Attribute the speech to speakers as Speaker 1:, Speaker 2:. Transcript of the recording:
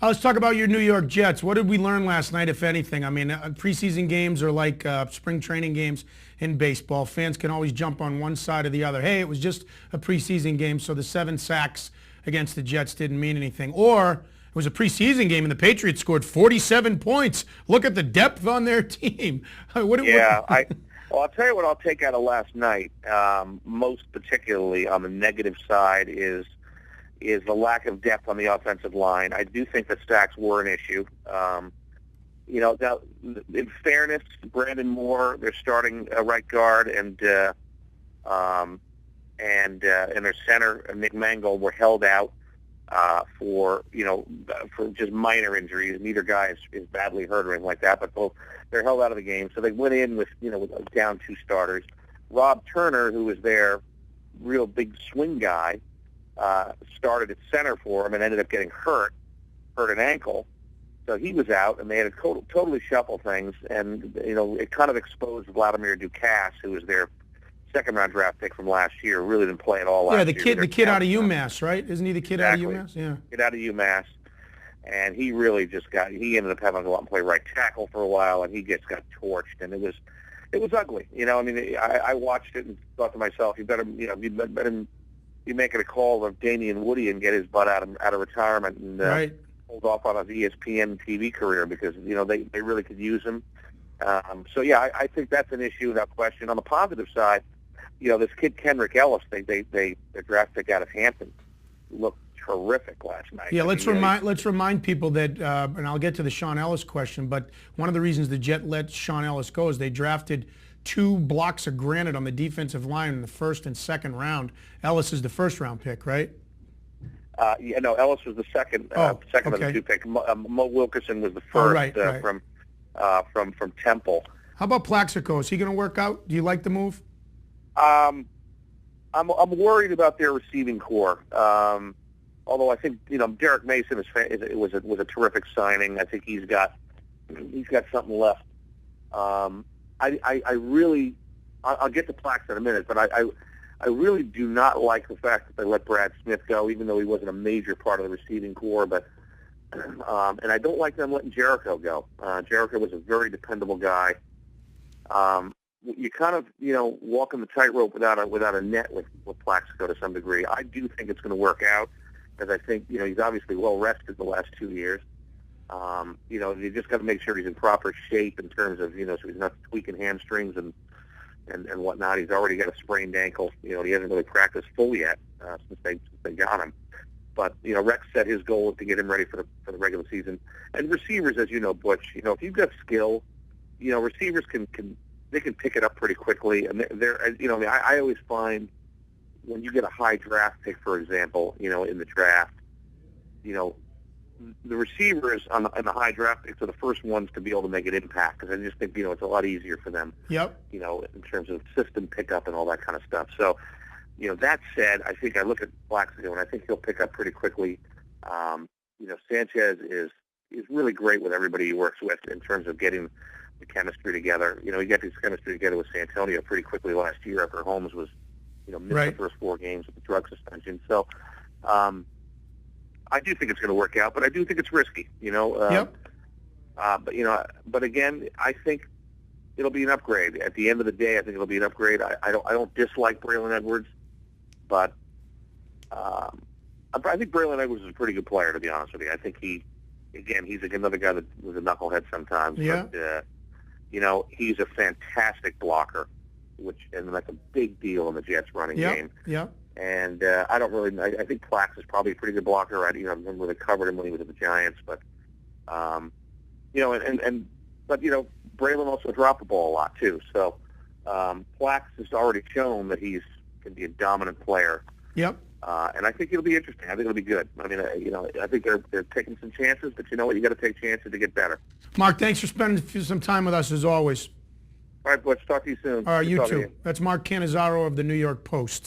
Speaker 1: Let's talk about your New York Jets. What did we learn last night, if anything? I mean, preseason games are like spring training games in baseball. Fans can always jump on one side or the other. Hey, it was just a preseason game, so the 7 sacks against the Jets didn't mean anything. Or it was a preseason game and the Patriots scored 47 points. Look at the depth on their team.
Speaker 2: Well, I'll tell you what I'll take out of last night, most particularly on the negative side, is the lack of depth on the offensive line. I do think that sacks were an issue. Now, in fairness, Brandon Moore, their starting right guard, and their center, Nick Mangold, were held out for just minor injuries. Neither guy is badly hurt or anything like that, but both they're held out of the game. So they went in with down 2 starters. Rob Turner, who was their real big swing guy, started at center for him and ended up getting hurt an ankle. So he was out, and they had to totally shuffle things. And, it kind of exposed Vladimir Ducasse, who was their second-round draft pick from last year, really didn't play at all last year.
Speaker 1: The kid out of UMass, right? Isn't he the kid out of UMass? Yeah.
Speaker 2: Kid out of UMass. And he really he ended up having to go out and play right tackle for a while, and he just got torched. And it was ugly. I watched it and thought to myself, you make it a call of Damian Woody and get his butt out of retirement and hold off on his ESPN TV career because they really could use him. I think that's an issue without question. On the positive side, this kid Kendrick Ellis, their draft pick out of Hampton, looked terrific last night.
Speaker 1: Yeah, let's remind people that, and I'll get to the Sean Ellis question, but one of the reasons the Jet let Sean Ellis go is they drafted 2 blocks of granite on the defensive line in the first and second round. Ellis is the first-round pick, right?
Speaker 2: Ellis was the second of the 2 picks. Mo Wilkerson was the first from Temple.
Speaker 1: How about Plaxico? Is he going to work out? Do you like the move?
Speaker 2: I'm worried about their receiving core. Although I think Derek Mason was a terrific signing. I think he's got something left. I'll get to Plax in a minute, but I really do not like the fact that they let Brad Smith go, even though he wasn't a major part of the receiving core. But and I don't like them letting Jericho go. Jericho was a very dependable guy. You kind of walking the tightrope without a net with Plaxico to some degree. I do think it's going to work out, because I think he's obviously well rested the last 2 years. You just got to make sure he's in proper shape in terms of so he's not tweaking hamstrings and whatnot. He's already got a sprained ankle. He hasn't really practiced full yet since they got him. But Rex said his goal is to get him ready for the regular season. And receivers, as you know, Butch, if you've got skill, receivers can pick it up pretty quickly. And I always find when you get a high draft pick, for example, in the draft, the receivers in the high draft picks are the first ones to be able to make an impact, because I just think it's a lot easier for them.
Speaker 1: Yep.
Speaker 2: In terms of system pickup and all that kind of stuff. So, that said, I think I look at Plaxico and I think he'll pick up pretty quickly. Sanchez is really great with everybody he works with in terms of getting the chemistry together. He got his chemistry together with Santonio pretty quickly last year after Holmes was missed the first 4 games with the drug suspension. So. I do think it's going to work out, but I do think it's risky,
Speaker 1: Yep.
Speaker 2: But again, I think it'll be an upgrade. At the end of the day, I think it'll be an upgrade. I don't dislike Braylon Edwards, but I think Braylon Edwards is a pretty good player, to be honest with you. I think he's another guy that was a knucklehead sometimes.
Speaker 1: Yeah.
Speaker 2: But, he's a fantastic blocker, and that's a big deal in the Jets running game.
Speaker 1: Yeah.
Speaker 2: And I think Plax is probably a pretty good blocker. I remember they covered him when he was at the Giants, but Braylon also dropped the ball a lot too. So Plax has already shown that he can be a dominant player.
Speaker 1: Yep.
Speaker 2: And I think it'll be interesting. I think it'll be good. I mean, I think they're taking some chances, but you know what? You got to take chances to get better.
Speaker 1: Mark, thanks for spending some time with us as always.
Speaker 2: All right, Butch. Talk to you soon.
Speaker 1: All right, you too. That's Mark Cannizzaro of the New York Post.